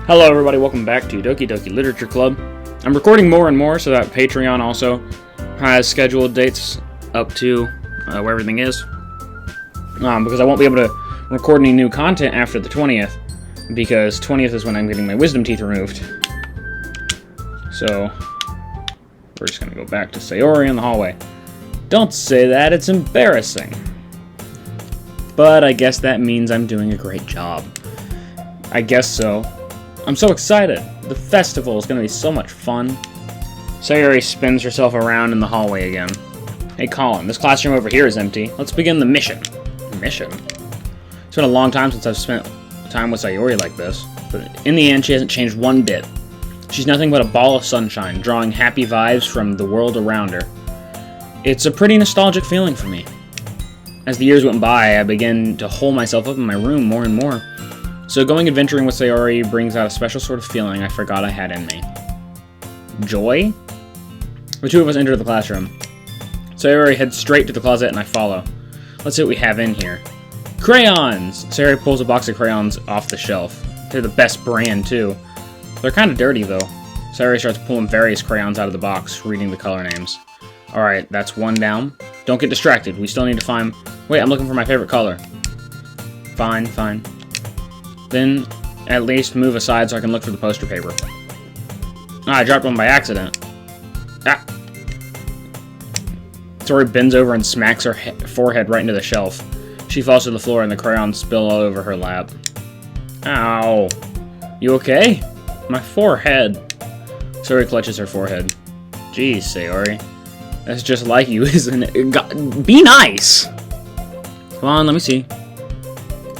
Hello everybody, welcome back to Doki Doki Literature Club. I'm recording more and more so that Patreon also has scheduled dates up to where everything is. Because I won't be able to record any new content after the 20th, because 20th is when I'm getting my wisdom teeth removed. So, we're just going to go back to Sayori in the hallway. Don't say that, it's embarrassing. But I guess that means I'm doing a great job. I guess so. I'm so excited. The festival is going to be so much fun. Sayori spins herself around in the hallway again. Hey Colin, this classroom over here is empty. Let's begin the mission. Mission? It's been a long time since I've spent time with Sayori like this. But in the end, she hasn't changed one bit. She's nothing but a ball of sunshine, drawing happy vibes from the world around her. It's a pretty nostalgic feeling for me. As the years went by, I began to hole myself up in my room more and more. So going adventuring with Sayori brings out a special sort of feeling I forgot I had in me. Joy? The two of us enter the classroom. Sayori heads straight to the closet and I follow. Let's see what we have in here. Crayons! Sayori pulls a box of crayons off the shelf. They're the best brand, too. They're kind of dirty, though. Sayori starts pulling various crayons out of the box, reading the color names. Alright, that's one down. Don't get distracted. We still need to find... Wait, I'm looking for my favorite color. Fine. Then, at least move aside so I can look for the poster paper. I dropped one by accident. Sayori bends over and smacks her forehead right into the shelf. She falls to the floor and the crayons spill all over her lap. Ow. You okay? My forehead. Sayori clutches her forehead. Jeez, Sayori. That's just like you, isn't it? Be nice! Come on, let me see.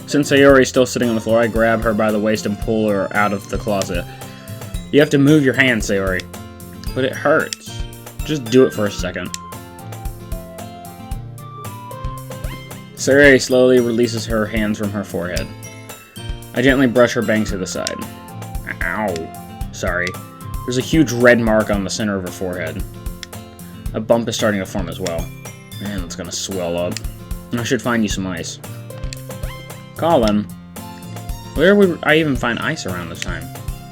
Since Sayori is still sitting on the floor, I grab her by the waist and pull her out of the closet. You have to move your hand, Sayori. But it hurts. Just do it for a second. Sayori slowly releases her hands from her forehead. I gently brush her bangs to the side. Ow. Sorry. There's a huge red mark on the center of her forehead. A bump is starting to form as well. Man, it's gonna swell up. I should find you some ice. Colin, where would I even find ice around this time?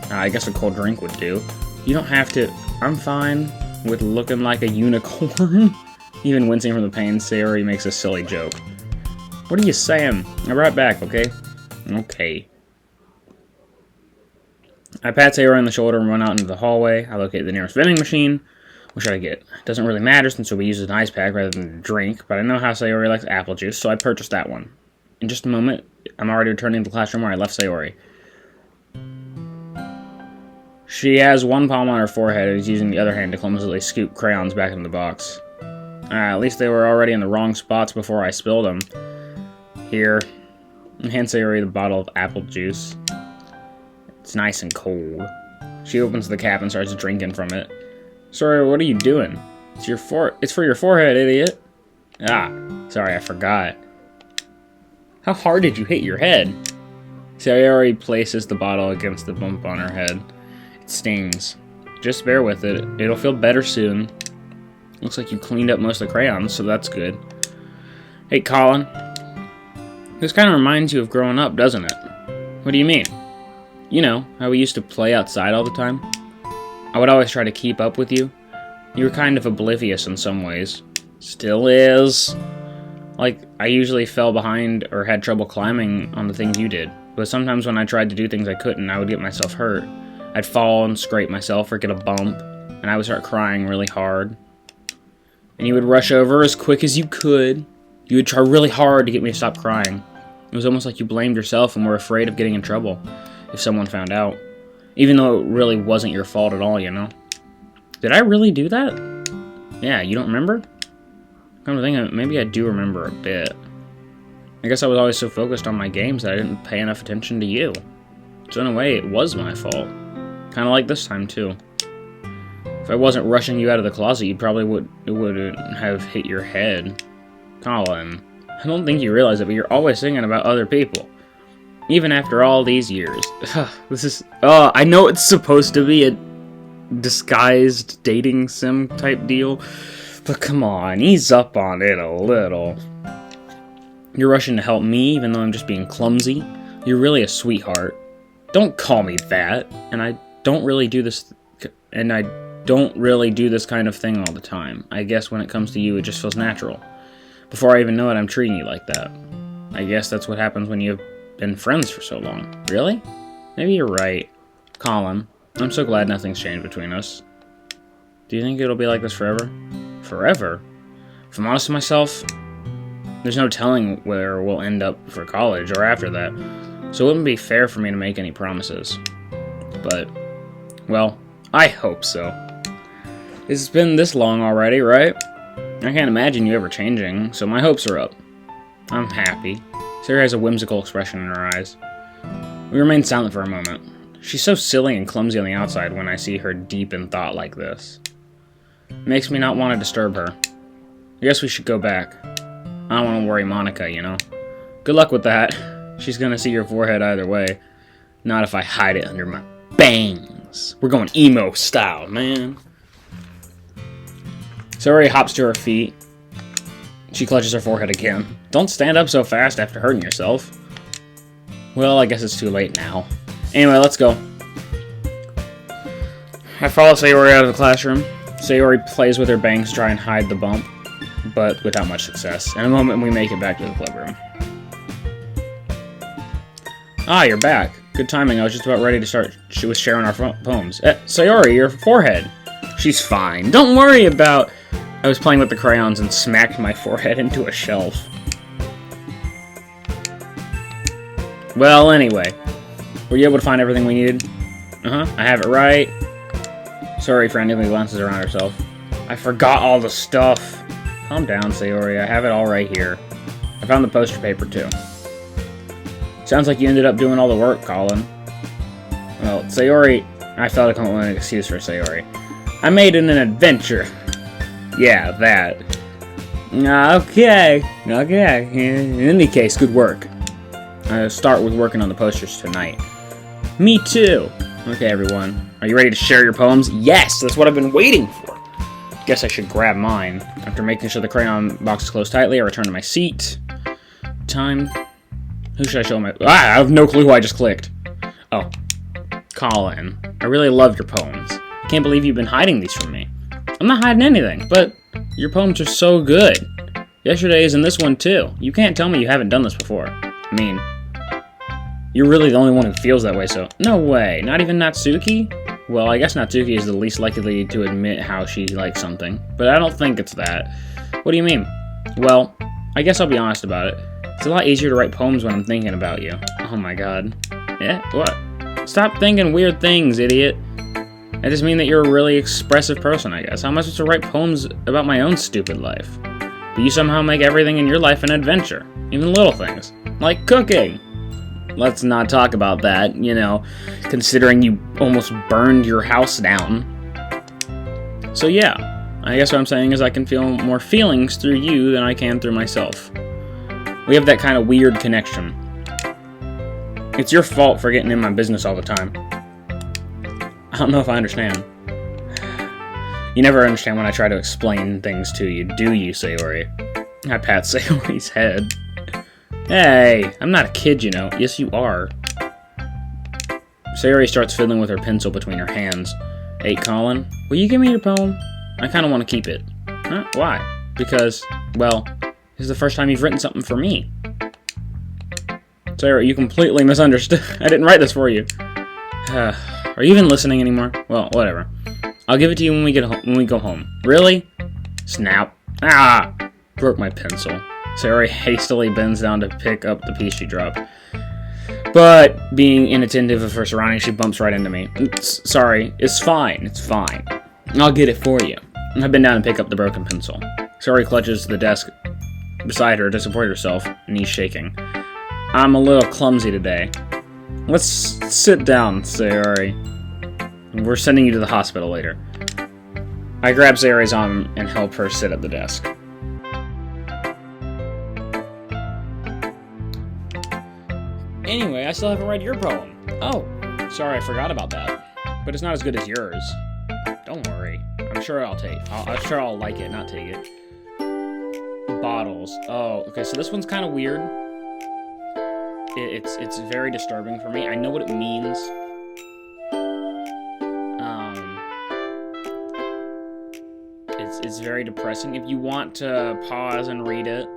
I guess a cold drink would do. You don't have to. I'm fine with looking like a unicorn. Even wincing from the pain, Sayori makes a silly joke. What are you saying? I'll be right back, okay? Okay. I pat Sayori on the shoulder and run out into the hallway. I locate the nearest vending machine. What should I get? It doesn't really matter since we use an ice pack rather than a drink, but I know how Sayori likes apple juice, so I purchased that one. In just a moment, I'm already returning to the classroom where I left Sayori. She has one palm on her forehead and is using the other hand to clumsily scoop crayons back into the box. At least they were already in the wrong spots before I spilled them. Here, I hand Sayori the bottle of apple juice. It's nice and cold. She opens the cap and starts drinking from it. Sorry, what are you doing? It's for your forehead, idiot. Sorry, I forgot. How hard did you hit your head? Sayori places the bottle against the bump on her head. It stings. Just bear with it. It'll feel better soon. Looks like you cleaned up most of the crayons, so that's good. Hey, Colin. This kind of reminds you of growing up, doesn't it? What do you mean? You know, how we used to play outside all the time? I would always try to keep up with you. You were kind of oblivious in some ways. Still is. Like, I usually fell behind or had trouble climbing on the things you did. But sometimes when I tried to do things I couldn't, I would get myself hurt. I'd fall and scrape myself or get a bump, and I would start crying really hard. And you would rush over as quick as you could. You would try really hard to get me to stop crying. It was almost like you blamed yourself and were afraid of getting in trouble if someone found out. Even though it really wasn't your fault at all, you know? Did I really do that? Yeah, you don't remember? Come to think of it, maybe I do remember a bit. I guess I was always so focused on my games that I didn't pay enough attention to you. So in a way, it was my fault. Kinda like this time, too. If I wasn't rushing you out of the closet, you probably wouldn't have hit your head. Colin, I don't think you realize it, but you're always thinking about other people. Even after all these years. I know it's supposed to be a disguised dating sim type deal, but come on, ease up on it a little. You're rushing to help me, even though I'm just being clumsy. You're really a sweetheart. Don't call me that. And I don't really do this kind of thing all the time. I guess when it comes to you, it just feels natural. Before I even know it, I'm treating you like that. I guess that's what happens when you've been friends for so long. Really? Maybe you're right. Colin, I'm so glad nothing's changed between us. Do you think it'll be like this forever? Forever? If I'm honest with myself, there's no telling where we'll end up for college or after that, so it wouldn't be fair for me to make any promises. But, well, I hope so. It's been this long already, right? I can't imagine you ever changing, so my hopes are up. I'm happy. Sayori has a whimsical expression in her eyes. We remain silent for a moment. She's so silly and clumsy on the outside when I see her deep in thought like this. It makes me not want to disturb her. I guess we should go back. I don't want to worry Monica, you know. Good luck with that. She's gonna see your forehead either way. Not if I hide it under my bangs. We're going emo style, man. Sayori hops to her feet. She clutches her forehead again. Don't stand up so fast after hurting yourself. Well, I guess it's too late now. Anyway, let's go. I follow Sayori out of the classroom. Sayori plays with her bangs to try and hide the bump, but without much success. In a moment, we make it back to the club room. Ah, you're back. Good timing. I was just about ready to start with sharing our poems. Sayori, your forehead. She's fine. Don't worry about... I was playing with the crayons and smacked my forehead into a shelf. Well, anyway. Were you able to find everything we needed? I have it right. Sorry, frantically glances around herself. I forgot all the stuff. Calm down, Sayori. I have it all right here. I found the poster paper, too. Sounds like you ended up doing all the work, Colin. Well, Sayori... I felt I couldn't want an excuse for Sayori. I made it an adventure. Yeah, that. Okay. In any case, good work. I'll start with working on the posters tonight. Me too. Okay, everyone. Are you ready to share your poems? Yes, that's what I've been waiting for. Guess I should grab mine. After making sure the crayon box is closed tightly, I return to my seat. Time. Who should I show my... I have no clue who I just clicked. Oh. Colin. I really love your poems. I can't believe you've been hiding these from me. I'm not hiding anything, but your poems are so good. Yesterday's and this one too. You can't tell me you haven't done this before. I mean, you're really the only one who feels that way, so... No way. Not even Natsuki? Well, I guess Natsuki is the least likely to admit how she likes something, but I don't think it's that. What do you mean? Well, I guess I'll be honest about it. It's a lot easier to write poems when I'm thinking about you. Oh my god. Yeah? What? Stop thinking weird things, idiot. I just mean that you're a really expressive person, I guess. How am I supposed to write poems about my own stupid life? But you somehow make everything in your life an adventure. Even little things. Like cooking. Let's not talk about that, you know, considering you almost burned your house down. So yeah, I guess what I'm saying is I can feel more feelings through you than I can through myself. We have that kind of weird connection. It's your fault for getting in my business all the time. I don't know if I understand. You never understand when I try to explain things to you, do you, Sayori? I pat Sayori's head. Hey, I'm not a kid, you know. Yes, you are. Sayori starts fiddling with her pencil between her hands. Hey, Colin, will you give me your poem? I kind of want to keep it. Huh? Why? Because, well, this is the first time you've written something for me. Sayori, you completely misunderstood. I didn't write this for you. Are you even listening anymore? Well, whatever. I'll give it to you when we go home. Really? Snap. Ah! Broke my pencil. Sayori hastily bends down to pick up the piece she dropped. But, being inattentive of her surroundings, she bumps right into me. Sorry. It's fine. It's fine. I'll get it for you. I bend down and pick up the broken pencil. Sayori clutches the desk beside her to support herself, knees shaking. I'm a little clumsy today. Let's sit down, Sayori. We're sending you to the hospital later. I grab Sayori's arm and help her sit at the desk. Anyway, I still haven't read your poem. Oh, sorry, I forgot about that. But it's not as good as yours. Don't worry. I'm sure I'll like it, not take it. Bottles. Oh, okay, so this one's kind of weird. it's very disturbing for me. I know what it means. It's very depressing. If you want to pause and read it,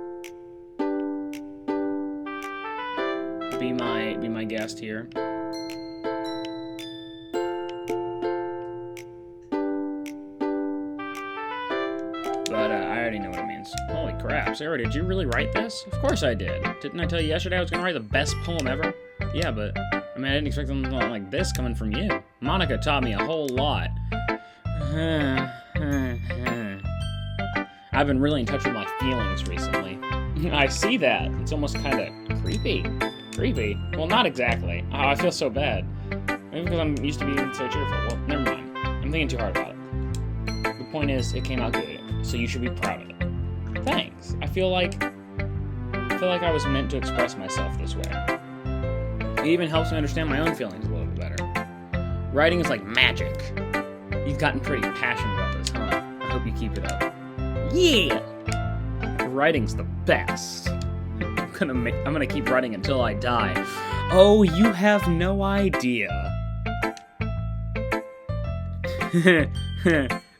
be my guest here. But I already know what it means. Holy crap, Sayori, did you really write this? Of course I did. Didn't I tell you yesterday I was gonna write the best poem ever? Yeah, but I mean I didn't expect something like this coming from you. Monica taught me a whole lot. I've been really in touch with my feelings recently. I see that. It's almost kind of creepy. Creepy? Well, not exactly. Oh, I feel so bad. Maybe because I'm used to being so cheerful. Well, never mind. I'm thinking too hard about it. The point is, it came out good, so you should be proud of it. Thanks. I feel like I was meant to express myself this way. It even helps me understand my own feelings a little bit better. Writing is like magic. You've gotten pretty passionate about this, huh? I hope you keep it up. Yeah! Writing's the best. I'm gonna keep writing until I die. Oh, you have no idea.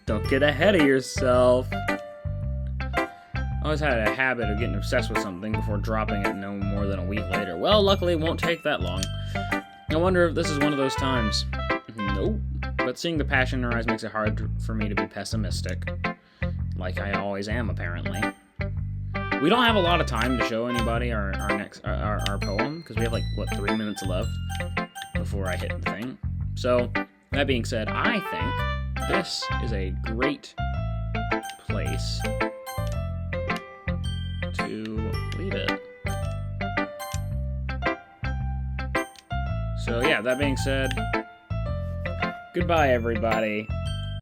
Don't get ahead of yourself. I always had a habit of getting obsessed with something before dropping it no more than a week later. Well, luckily it won't take that long. I wonder if this is one of those times. Nope. But seeing the passion in her eyes makes it hard for me to be pessimistic. Like I always am, apparently. We don't have a lot of time to show anybody our poem, because we have, like, what, 3 minutes left before I hit the thing. So, that being said, I think this is a great place to leave it. So, yeah, that being said, goodbye, everybody.